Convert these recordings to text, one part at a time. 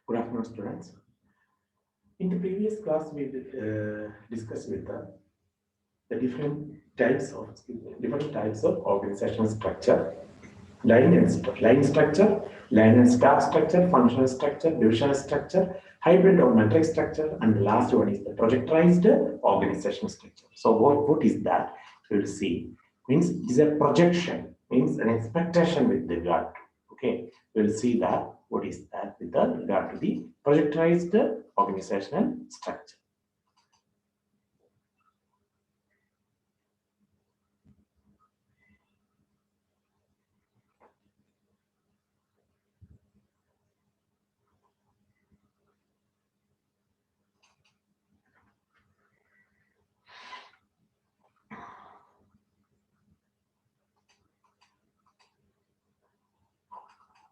Good afternoon, students. In the previous class, we discussed with the different types of organizational structure, line structure, line and staff structure, functional structure, divisional structure, hybrid or matrix structure, and the last one is the projectized organizational structure. So what is that? We will see. Means it is a projection, means an expectation with regard to. Okay, we will see that. What is that with regard to the projectized organizational structure?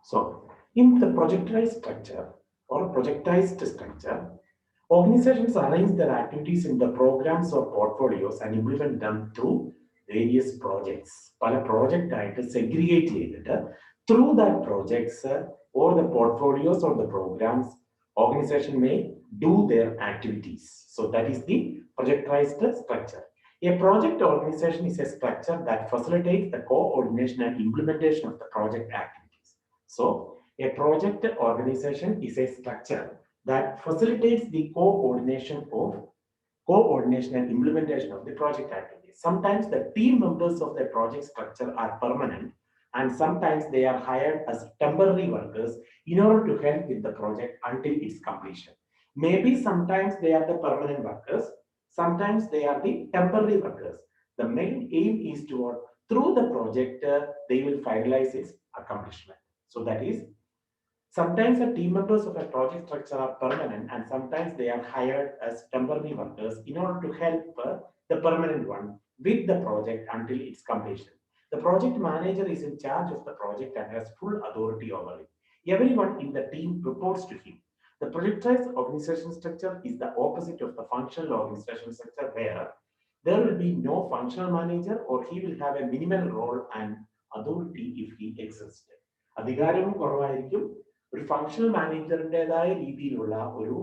So, in the projectized structure or projectized structure, organizations arrange their activities in the programs or portfolios and implement them through various projects. പല project ആയിട്ട് segregate ചെയ്തിട്ട് through that projects or the portfolios or the programs, organization may do their activities. So that is the projectized structure. A project organization is a structure that facilitates the coordination and implementation of the project activities. So a project organization is a structure that facilitates the coordination and implementation of the project activities. Sometimes the team members of the project structure are permanent, and sometimes they are hired as temporary workers in order to help with the project until its completion. Maybe sometimes they are the permanent workers, sometimes they are the temporary workers. The main aim is to, through the project, they will finalize its accomplishment. So that is, sometimes the team members of a project structure are permanent, and sometimes they are hired as temporary workers in order to help the permanent one with the project until its completion. The project manager is in charge of the project and has full authority over it. Everyone in the team reports to him. The projectized organization structure is the opposite of the functional organization structure, where there will be no functional manager, or he will have a minimal role and authority if he exists. അധികാരവും കുറവായിരിക്കും. ഒരു functional മാനേജറിൻ്റെതായ രീതിയിലുള്ള ഒരു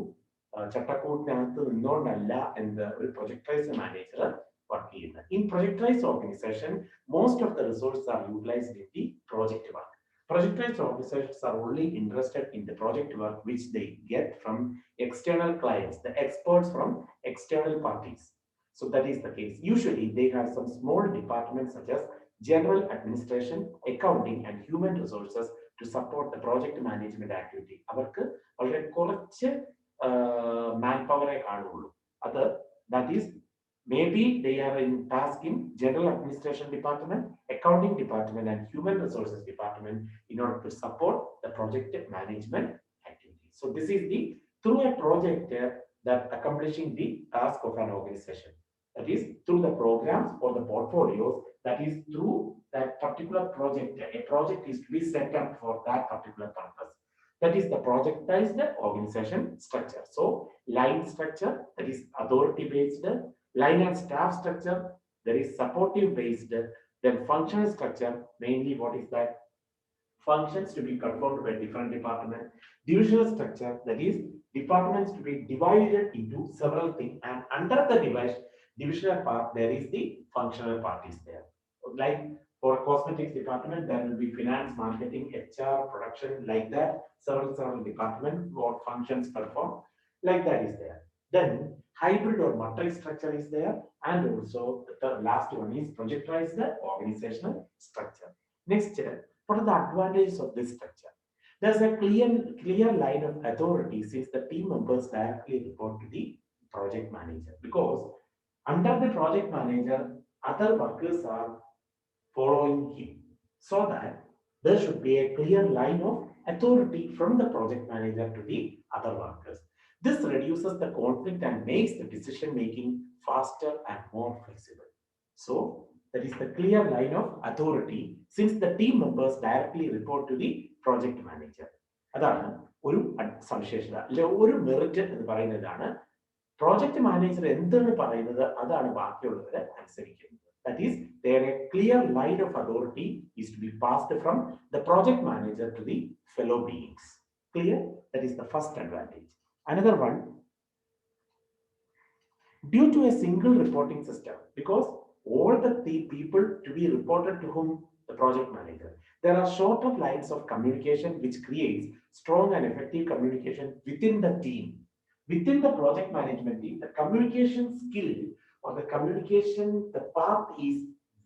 ചട്ടക്കൂട്ടിനകത്ത് നിന്നുകൊണ്ടല്ല എന്ത് ഒരു projectized manager work ചെയ്യുന്നത്. In projectized organization, most of the resources are utilized in the project work. Projectized organizations are only interested in the project work which they get from external clients, the experts from external parties. So that is the case. Usually they have some small departments such as general administration, accounting, and human resources to support the project management activity. അവർക്ക് വളരെ കുറച്ച് manpower കാണുള്ളൂ. അത് that is, maybe they are in task in general administration department, accounting department, and human resources department in order to support the project management activity. So this is the through a project that accomplishing the task of an organization. That is through the programs or the portfolios. That is through that particular project. A project is to be set up for that particular purpose. That is the projectized organization structure. So line structure, that is authority based. Line and staff structure, there is supportive based. Then functional structure, mainly what is that? Functions to be performed by different departments. Divisional structure, that is departments to be divided into several things, and under the divisional part, there is the functional part is there. Like for cosmetics department, there will be finance, marketing, HR, production, like that. Several departments or functions perform, like that is there. Then hybrid or matrix structure is there, and also the last one is projectized organizational structure. Next, what are the advantages of this structure? There's a clear line of authority since the team members directly report to the project manager, because under the project manager, other workers are following him, so that there should be a clear line of authority from the project manager to the other workers. This reduces the conflict and makes the decision making faster and more flexible. So that is the clear line of authority since the team members directly report to the project manager. അതാണ് ഒരു സവിശേഷത, അല്ലെ ഒരു merit എന്ന് പറയുന്നതാണ്. Project manager എന്താണ് പറയുന്നത് അതാണ് ബാക്കിയുള്ളവരെ അനുസരിക്കുന്നത്. That is, there a clear line of authority is to be passed from the project manager to the fellow beings. Clear? That is the first advantage. Another one, due to a single reporting system, because all the people to be reported to whom the project manager, there are shorter lines of communication which creates strong and effective communication within the team. Within the project management team, the communication skill or the communication, the path is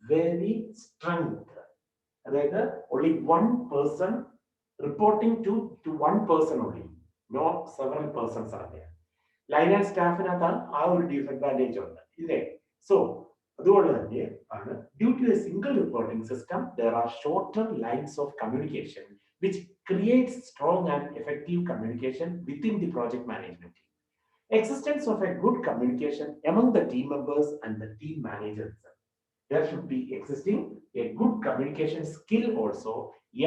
very strength. Rather, only one person reporting to one person only, not several persons are there. Line and സ്റ്റാഫിനകത്താണ് ആ ഒരു disadvantage ഉണ്ട് ഇല്ലേ so അതുകൊണ്ട് തന്നെ ആണ് due to a single reporting system there are shorter lines of communication which creates strong and effective communication within the project management team existence of a good communication among the team members and the team managers. There should be existing a good communication skill also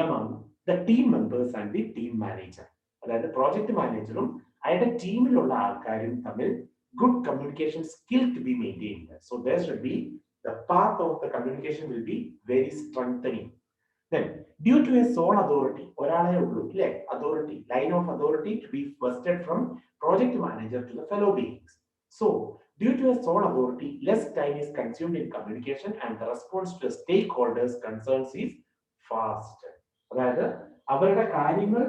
among the team members and the team manager. അതായത് project മാനേജറും അയാളുടെ ടീമിലുള്ള ആൾക്കാരും തമ്മിൽ good communication skill to be maintained. So there should be the path of the communication will be very strengthening. Then, due to a sole authority, ഒരാളെ ഉള്ളൂ അല്ലേ authority, line of authority to be vested from project manager to the fellow beings. So, due to a sole authority, less time is consumed in communication and the response to the stakeholders' concerns is fast. അതായത് അവരുടെ കാര്യങ്ങൾ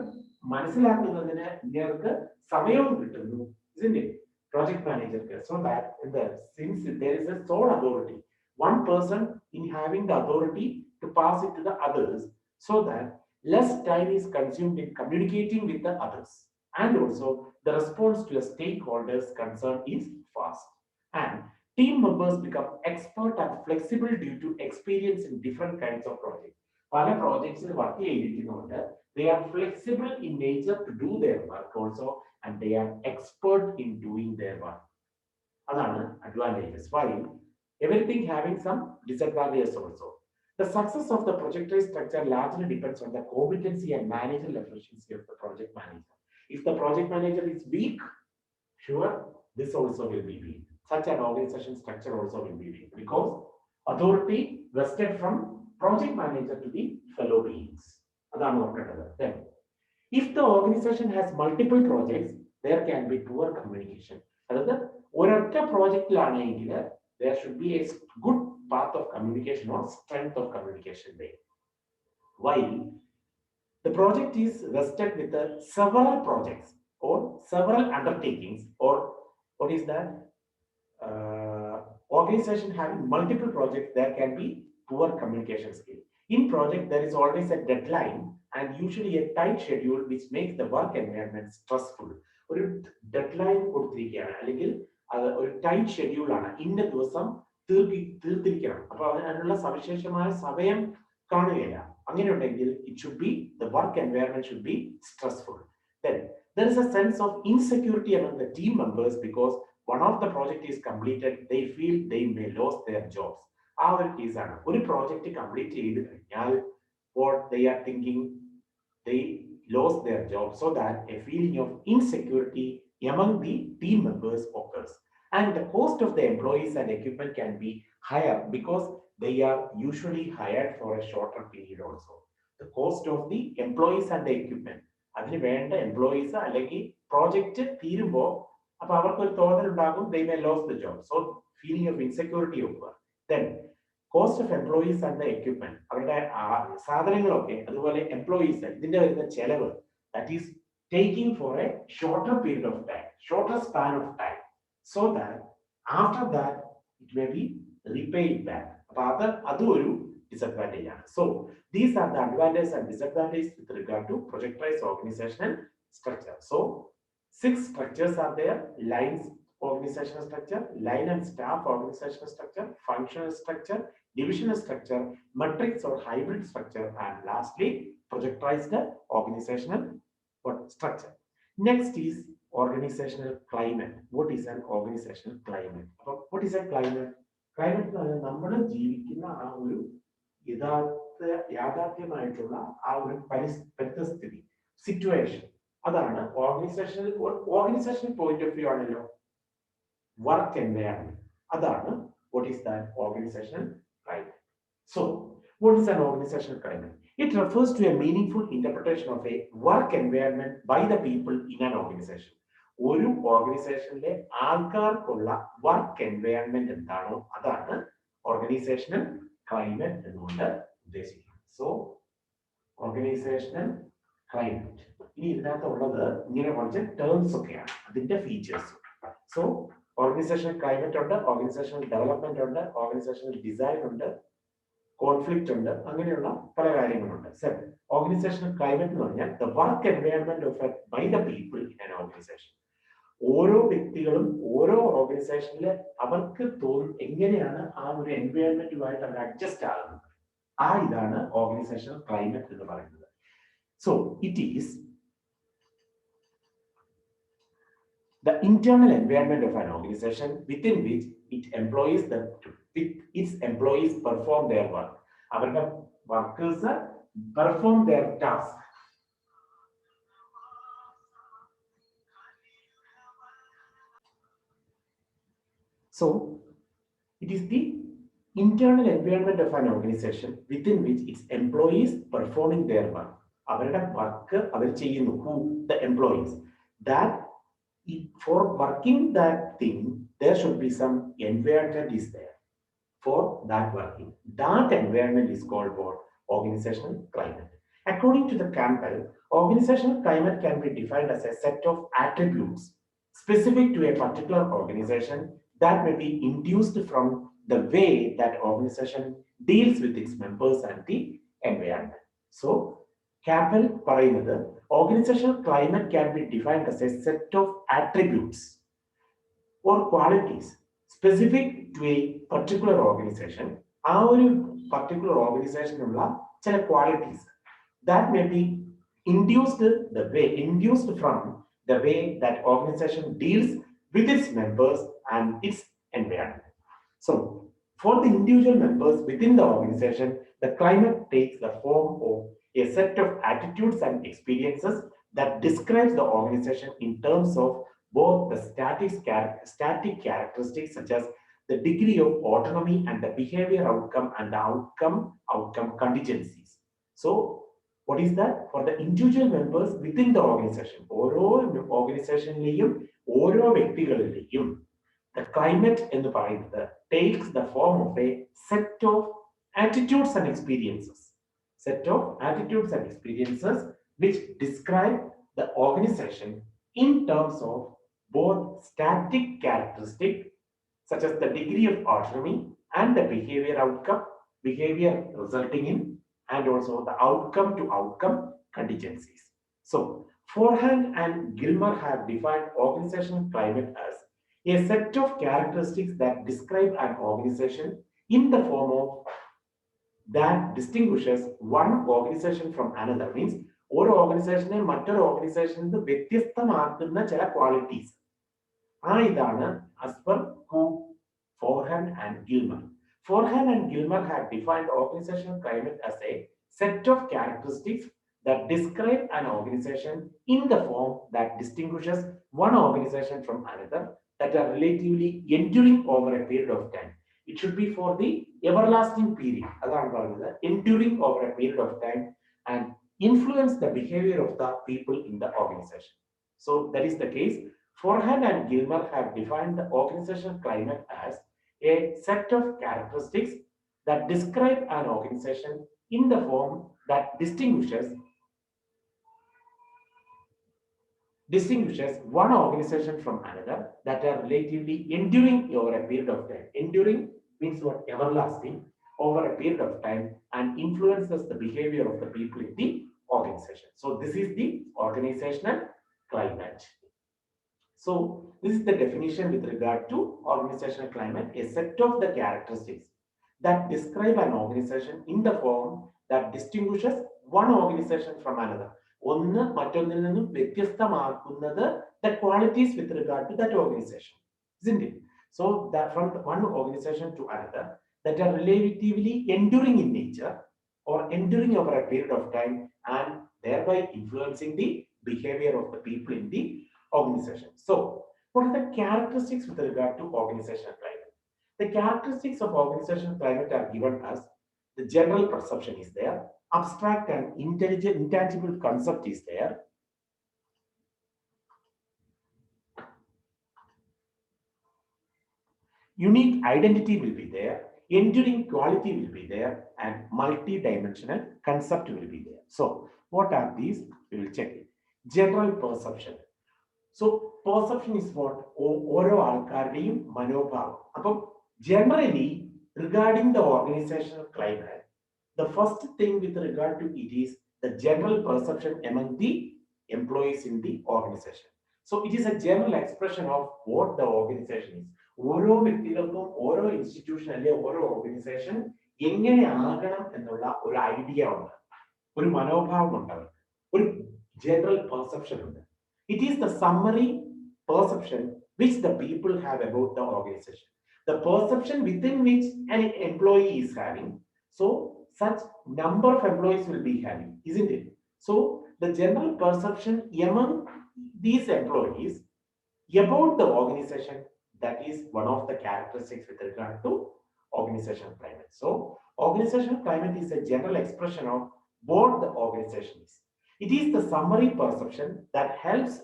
മനസ്സിലാക്കുന്നതിന് ഇങ്ങേർക്ക് സമയവും കിട്ടുന്നു isn't it project manager so that in the since there is a sole authority one person in having the authority to pass it to the others so that less time is consumed in communicating with the others and also the response to the stakeholders concern is fast and team members become expert and flexible due to experience in different kinds of projects പല പ്രോജക്ട്സിൽ work ചെയ്തിരിക്കുന്നുണ്ട് they are flexible in nature to do their work also and they are expert in doing their work അതാണ് advantages while everything having some disadvantages also the success of the project-based structure largely depends on the competency and managerial efficiency of the project manager if the project manager is weak sure this also will be weak such an organization structure also will be weak because authority vested from project manager to the fellow beings അതാണ് നോക്കേണ്ടത് then if the organization has multiple projects there can be poor communication അതായത് ഒരൊറ്റ പ്രോജക്റ്റിലാണെങ്കിൽ there should be a good path of communication or strength of communication there while the project is vested with several projects or several undertakings or what is that organization having multiple projects there can be poor communication skill in project there is always a deadline and usually a tight schedule which makes the work environment stressful ഒരു deadline കൊടുത്തിരിക്കുകയാണ് അല്ലെങ്കിൽ ഒരു tight schedule ആണ് ഇന്ന ദിവസം തീർത്തിരിക്കണം അപ്പൊ അതിനുള്ള സവിശേഷമായ സമയം കാണുകയില്ല അങ്ങനെ ഉണ്ടെങ്കിൽ it should be the work environment should be stressful then there is a sense of insecurity among the team members because one of the project is completed they feel they may lose their jobs ആ ഒരു കേസാണ് ഒരു project complete ചെയ്ത് കഴിഞ്ഞാൽ what they are thinking they lost their job so that a feeling of insecurity among the team members occurs and the cost of the employees and equipment can be higher because they are usually hired for a shorter period also the cost of the employees and the equipment അതിന് വേണ്ട employees അല്ലെങ്കിൽ project തീരുമ്പോൾ അപ്പൊ അവർക്ക് ഒരു തോന്നൽ ഉണ്ടാകും they may lose the job so feeling of insecurity occur then cost of employees and the equipment അവരുടെ സാധനങ്ങളൊക്കെ അതുപോലെ എംപ്ലോയീസ് ഇതിന്റെ വരുന്ന ചെലവ് that is taking for a shorter period of time shorter span of time so that after that it may be repaid back അപ്പൊ അതും ഒരു disadvantage ആണ് so these are the advantages and disadvantages with regard to project-based organizational structure so 6 structures are there lines organizational structure, line and staff organizational structure, functional structure, divisional structure, matrix or hybrid structure, and lastly, projectized organizational structure. Next is organizational climate. What is an organizational climate? What is a climate? Climate നമ്മൾ ജീവിക്കുന്ന ആ ഒരു യാഥാർത്ഥ്യമായിട്ടുള്ള ആ ഒരു പരിസ്ഥിതി situation അതാണ് organisational point of view ആണല്ലോ work environment അതാണ് what is that organizational climate so what is an organizational climate It refers to a meaningful interpretation of a work environment by the people in an organization. ഒരു ഓർഗനൈസേഷനിലെ ആൾക്കാർക്കുള്ള work environment എന്താണോ അതാണ് organisational climate എന്നുകൊണ്ട് ഉദ്ദേശിക്കുന്നത്. So organisational climate. ഇനി ഇതിനകത്തുള്ളത് ഇങ്ങനെ കുറച്ച് ടേംസ് ഒക്കെയാണ്, അതിന്റെ ഫീച്ചേഴ്സ്. സോ ഓർഗനൈസേഷണൽ ക്ലൈമറ്റ് ഉണ്ട്, ഓർഗനൈസേഷണൽ ഡെവലപ്മെന്റ് ഉണ്ട്, ഓർഗനൈസേഷണൽ ഡിസൈൻ ഉണ്ട്, കോൺഫ്ലിക്റ്റ് ഉണ്ട്, അങ്ങനെയുള്ള പല കാര്യങ്ങളുണ്ട്. ഓർഗനൈസേഷണൽ ക്ലൈമറ്റ് എന്ന് പറഞ്ഞാൽ the work environment of by the people in an organisation. ഓരോ വ്യക്തികളും ഓരോ ഓർഗനൈസേഷനിൽ അവർക്ക് എങ്ങനെയാണ് ആ ഒരു എൻവയൺമെന്റുമായിട്ട് അവർ അഡ്ജസ്റ്റ് ആകുന്നത്, ആ ഇതാണ് ഓർഗനൈസേഷണൽ ക്ലൈമറ്റ് എന്ന് പറയുന്നത്. So it is the internal environment of an organization within which its employees perform their work. Avരുടെ workers perform their task. So it is the internal environment of an organization within which its employees performing their work. Avരുടെ work അവർ ചെയ്യുന്നു, who? The employees. That for working that thing, there should be some environment is there for that working. That environment is called what? Organizational climate. According to the Campbell, organizational climate can be defined as a set of attributes specific to a particular organization that may be induced from the way that organization deals with its members and the environment. So, Campbell പറയുന്നത് organizational climate can be defined as a set of attributes or qualities specific to a particular organization. ആ ഒരു particular organization ഉള്ള ചില qualities that may be induced from the way that organization deals with its members and its environment. So, for the individual members within the organization, the climate takes the form of a set of attitudes and experiences that describes the organization in terms of both the static characteristics such as the degree of autonomy and the behavior outcome and the outcome contingencies. So what is that? For the individual members within the organization, ഓരോ ഓർഗനൈസേഷനിലെയും ഓരോ വ്യക്തികളിലെയും the climate എന്ന് പറയുന്നത് takes the form of a set of attitudes and experiences which describe the organization in terms of both static characteristics such as the degree of autonomy and the behavior resulting in, and also the outcome to outcome contingencies. So Forehand and Gilmer have defined organizational climate as a set of characteristics that describe an organization in the form of that distinguishes one organization from another. Means ഒരു ഓർഗനൈസേഷനെ മറ്റൊരു ഓർഗനൈസേഷനിൽ നിന്ന് വ്യത്യസ്തമാക്കുന്ന ചില qualities, ആ ഇതാണ് as per who? Forehand and Gilmer. Forehand and Gilmer have defined organizational climate as a set of characteristics that describe an organization in the form that distinguishes one organization from another, that are relatively enduring over a period of time. It should be for the everlasting period, enduring over a period of time, and influence the behavior of the people in the organization. So that is the case. Forehand and Gilmer have defined the organizational climate as a set of characteristics that describe an organization in the form that distinguishes one organization from another, that are relatively enduring over a period of time. Enduring means what? Everlasting, over a period of time, and influences the behavior of the people in the organization. So this is the organizational climate. So this is the definition with regard to organizational climate, a set of the characteristics that describe an organization in the form that distinguishes one organization from another. ഒന്ന് മറ്റൊന്നിൽ നിന്നും വ്യത്യസ്തമാക്കുന്നത് the qualities with regard to that organization, isn't it? So that from one organization to another, that are relatively enduring in nature or enduring over a period of time, and thereby influencing the behavior of the people in the organization. So what are the characteristics with regard to organizational climate? The characteristics of organizational climate are given as the general perception is there, abstract and intangible concept is there. Unique identity will be there, enduring quality will be there, and multi-dimensional concept will be there. So, what are these? We will check it. General perception. So, perception is what? ഓരോ ആൾക്കാരുടെയും മനോഭാവം. അപ്പം generally, regarding the organizational climate, the first thing with regard to it is the general perception among the employees in the organization. So, it is a general expression of what the organization is. ഓരോ വ്യക്തികൾക്കും ഓരോ institution അല്ലെ ഓരോ organisation എങ്ങനെ ആകണം എന്നുള്ള ഒരു idea ഉണ്ട്, ഒരു മനോഭാവം ഉണ്ട്, അവർക്ക് ഒരു ജനറൽ പെർസെപ്ഷൻ ഉണ്ട്. It is the summary perception which the people have about the organization, the perception within which an employee is having. So such number of employees will be having, isn't it? So the general perception among these employees about the organization, that is one of the characteristics with regard to organizational climate. So organizational climate is a general expression of what the organization is. It is the summary perception that helps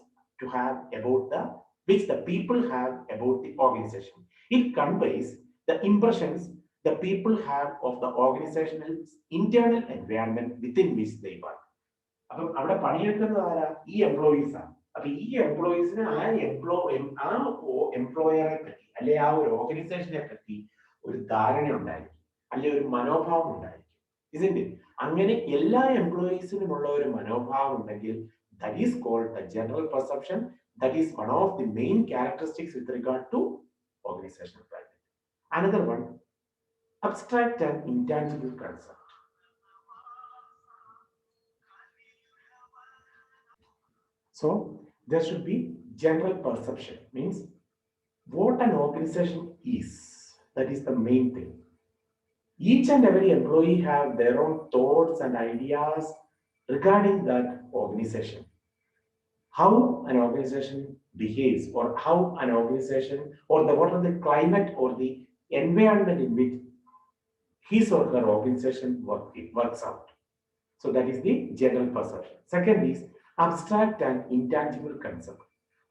to have about the which the people have about the organization. It conveys the impressions the people have of the organizational internal environment within which they work. അപ്പം അവിടെ പണിയെടുക്കുന്നത് ആരാ? ഈ employees ആണ്. അപ്പൊ ഈ എംപ്ലോയീസിന് ആ എംപ്ലോയറെ പറ്റി അല്ലെ ആ ഒരു ഓർഗനൈസേഷനെ പറ്റി ഒരു ധാരണ ഉണ്ടായിരിക്കും, അല്ലെ ഒരു മനോഭാവം ഉണ്ടായിരിക്കും. ഇതിന്റെ അങ്ങനെ എല്ലാ എംപ്ലോയീസിനുമുള്ള ഒരു മനോഭാവം ഉണ്ടെങ്കിൽ that is called the general perception. That is one of the main characteristics with regard to organizational climate. Another one, abstract and intangible concept. So there should be general perception, means what an organization is. That is the main thing. Each and every employee have their own thoughts and ideas regarding that organization. How an organization behaves, or how an organization, or what are the climate or the environment in which his or her organization works out. So that is the general perception. Second is abstract and intangible concept.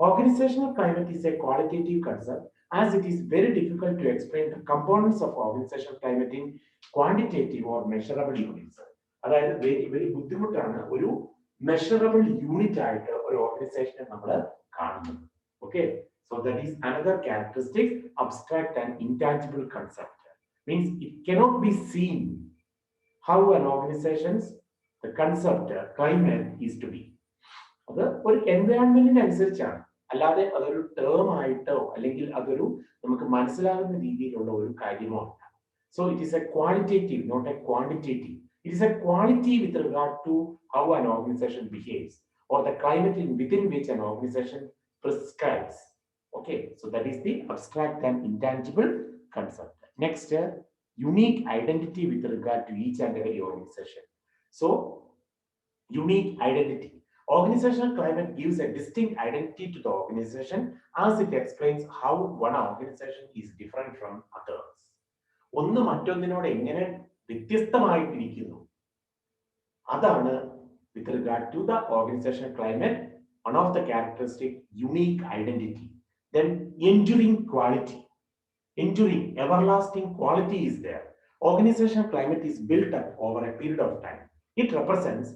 Organizational climate is a qualitative concept, as it is very difficult to explain the components of organizational climate in quantitative or measurable units. അതായത് very ബുദ്ധിമുട്ടാണ് ഒരു measurable unit ആയിട്ട് ഒരു ഓർഗനൈസേഷനെ നമ്മൾ കാണുന്നത്. Okay, so that is another characteristic, abstract and intangible concept. Means it cannot be seen how an organization's the concept climate is to be. അത് ഒരു എൻവയോൺമെന്റിന് അനുസരിച്ചാണ്, അല്ലാതെ അതൊരു ടേം ആയിട്ടോ അല്ലെങ്കിൽ അതൊരു നമുക്ക് മനസ്സിലാകുന്ന രീതിയിലുള്ള ഒരു കാര്യമോ അല്ല. So it is a qualitative, not a quantitative. It is a quality with regard to how an organization behaves, or the climate within which an organization prescribes. Okay, so that is the abstract and intangible concept. Next, unique identity with regard to each and every organization. So, unique identity. Organizational climate gives a distinct identity to the organization, as it explains how one organization is different from others. ഒന്ന് മറ്റൊന്നിനോട് എങ്ങനെ വ്യത്യസ്തമായിട്ടിരിക്കുന്നു, അതാണ് with regard to the organizational climate one of the characteristic, unique identity. Then enduring quality, enduring everlasting quality is there. Organizational climate is built up over a period of time. It represents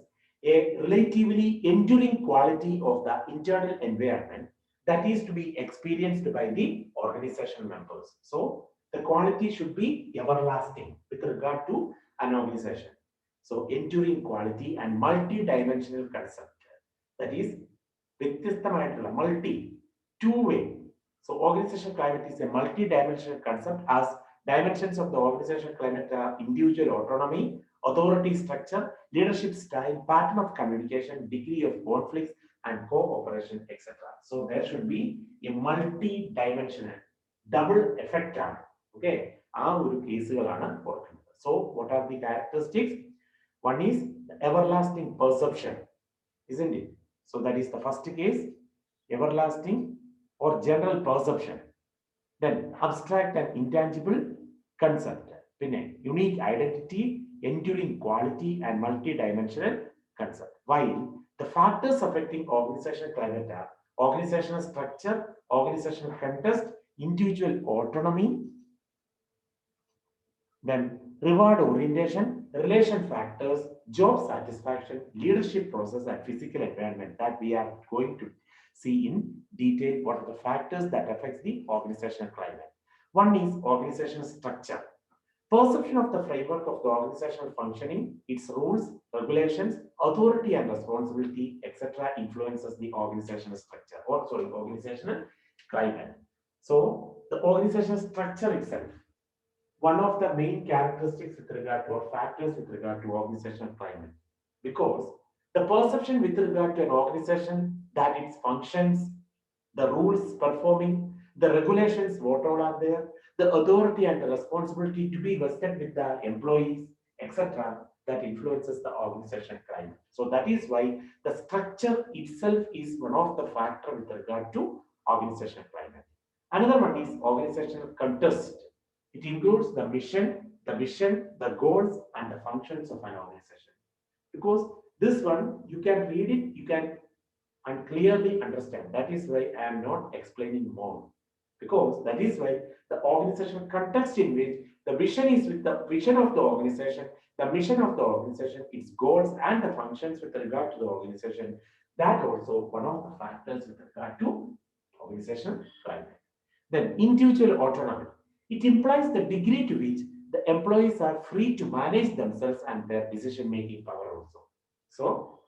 a relatively enduring quality of the internal environment that is to be experienced by the organizational members. So the quality should be everlasting with regard to an organization. So enduring quality and multi-dimensional concept, that is വ്യത്യസ്തമായിട്ടുള്ള multi, two-way. So organizational climate is a multi-dimensional concept, as dimensions of the organizational climate are individual autonomy, authority structure, leadership style, pattern of communication, degree of conflicts and cooperation, etc. So there should be a multi-dimensional double effect. Okay, ആ ഒരു കേസുകളാണ് ഓർക്കുന്നത്. So what are the characteristics? One is the everlasting perception, isn't it? So that is the first case, everlasting or general perception. Then abstract and intangible concept. പിന്നെ unique identity, enduring quality and multidimensional concept. While the factors affecting organizational climate are organizational structure, organizational context, individual autonomy, then reward orientation, relation factors, job satisfaction, leadership process, and physical environment that we are going to see in detail what are the factors that affects the organizational climate. One is organizational structure. Perception of the framework of the organizational functioning, its rules, regulations, authority and responsibility, etc. influences the organizational structure or sorry, organizational climate. So the organizational structure itself, one of the main characteristics with regard to or factors with regard to organizational climate, because the perception with regard to an organization that its functions, the rules performing, the regulations, what all are there, the authority and the responsibility to be vested with the employees, etc., that influences the organization climate. So that is why the structure itself is one of the factors with regard to organizational climate. Another one is organizational context. It includes the mission, the vision, the goals, and the functions of an organization. Because this one, you can read it, you can and clearly understand. That is why I am not explaining more. Because that is why the organizational context in which the vision is with the vision of the organization, the mission of the organization, its goals and the functions with regard to the organization. That also one of the factors with regard to organizational climate. Then individual autonomy. It implies the degree to which the employees are free to manage themselves and their decision-making power also. So,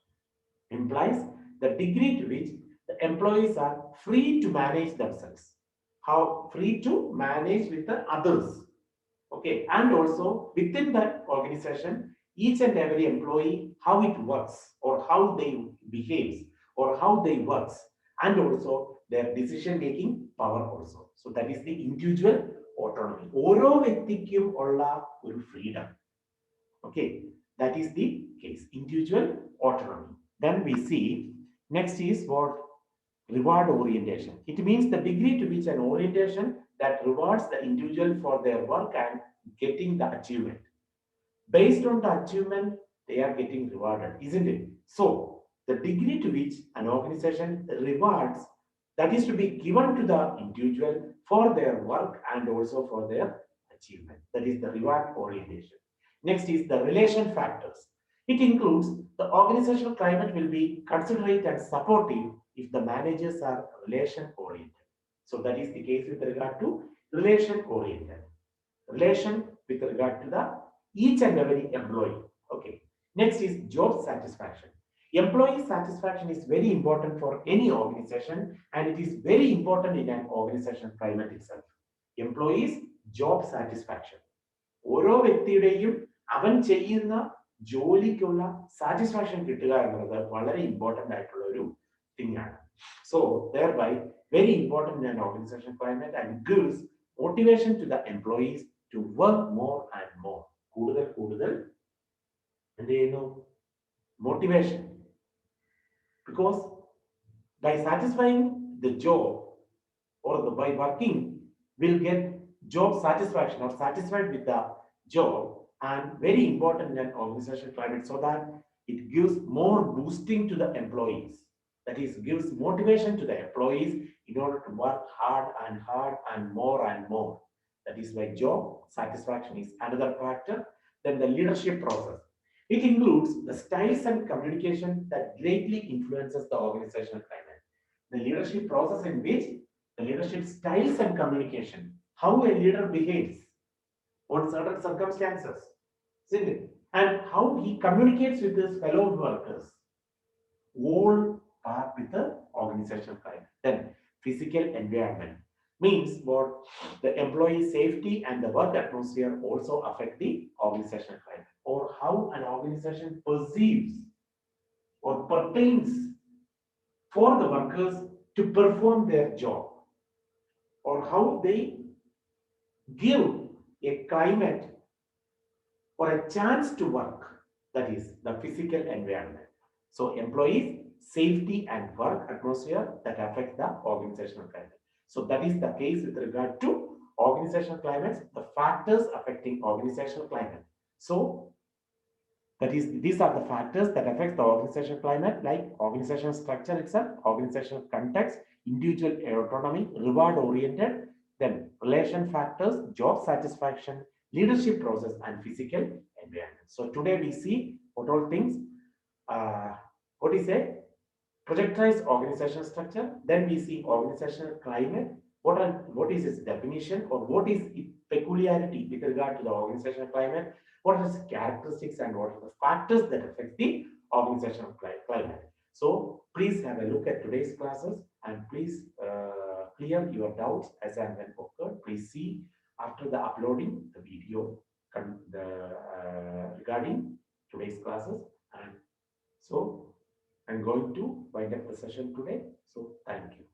implies the degree to which the employees are free to manage themselves. How free to manage with the others. Okay, and also within that organization, each and every employee, how it works or how they behaves or how they works, and also their decision making power also. So that is the individual autonomy. ഓരോ വ്യക്തിക്കും ഉള്ള ഒരു freedom. Okay, that is the case. Individual autonomy. Then we see next is what reward orientation. It means the degree to which an orientation that rewards the individual for their work and getting the achievement. Based on the achievement, they are getting rewarded, isn't it? So, the degree to which an organization rewards that is to be given to the individual for their work and also for their achievement. That is the reward orientation. Next is the relation factors. It includes the organizational climate will be considerate and supportive if the managers are relation oriented. So that is the case with regard to relation oriented. Relation with regard to the each and every employee. Okay. Next is job satisfaction. Employee satisfaction is very important for any organization and it is very important in an organizational climate itself. Employees job satisfaction. ഓരോ വ്യക്തിയുടെയും അവൻ ചെയ്യുന്ന ജോലിക്കുള്ള satisfaction കിട്ടുക എന്നുള്ളത് വളരെ important ആയിട്ടുള്ള ഒരു thing ആണ്. So thereby very important in an organization climate and gives motivation to the employees to work more and more. കൂടുതൽ കൂടുതൽ എന്ത് ചെയ്യുന്നു? Motivation. Because by satisfying the job or by working will get job satisfaction or satisfied with the job and very important in an organizational climate so that it gives more boosting to the employees. That is, gives motivation to the employees in order to work hard and more. That is why job satisfaction is another factor. Then the leadership process. It includes the styles and communication that greatly influences the organizational climate. The leadership process in which the leadership styles and communication, how a leader behaves on certain circumstances, isn't it? And how he communicates with his fellow workers, all part with the organizational climate. Then physical environment means what the employee safety and the work atmosphere also affect the organizational climate, or how an organization perceives or pertains for the workers to perform their job, or how they give a climate or a chance to work, that is the physical environment. So employees safety and work atmosphere that affect the organizational climate. So that is the case with regard to organizational climates, the factors affecting organizational climate. So That is, these are the factors that affect the organizational climate, like organizational structure itself, organizational context, individual autonomy, reward oriented, then relation factors, job satisfaction, leadership process, and physical environment. So today we see what all things, uh, what is a projectized organizational structure. Then we see organizational climate. What is its definition, or what is its peculiarity with regard to the organizational climate? What are its characteristics and what are the factors that affect the organizational climate? So please have a look at today's classes and please clear your doubts as and when occurred. Please see after the uploading the video regarding today's classes. And so I'm going to wind up the session today. So thank you.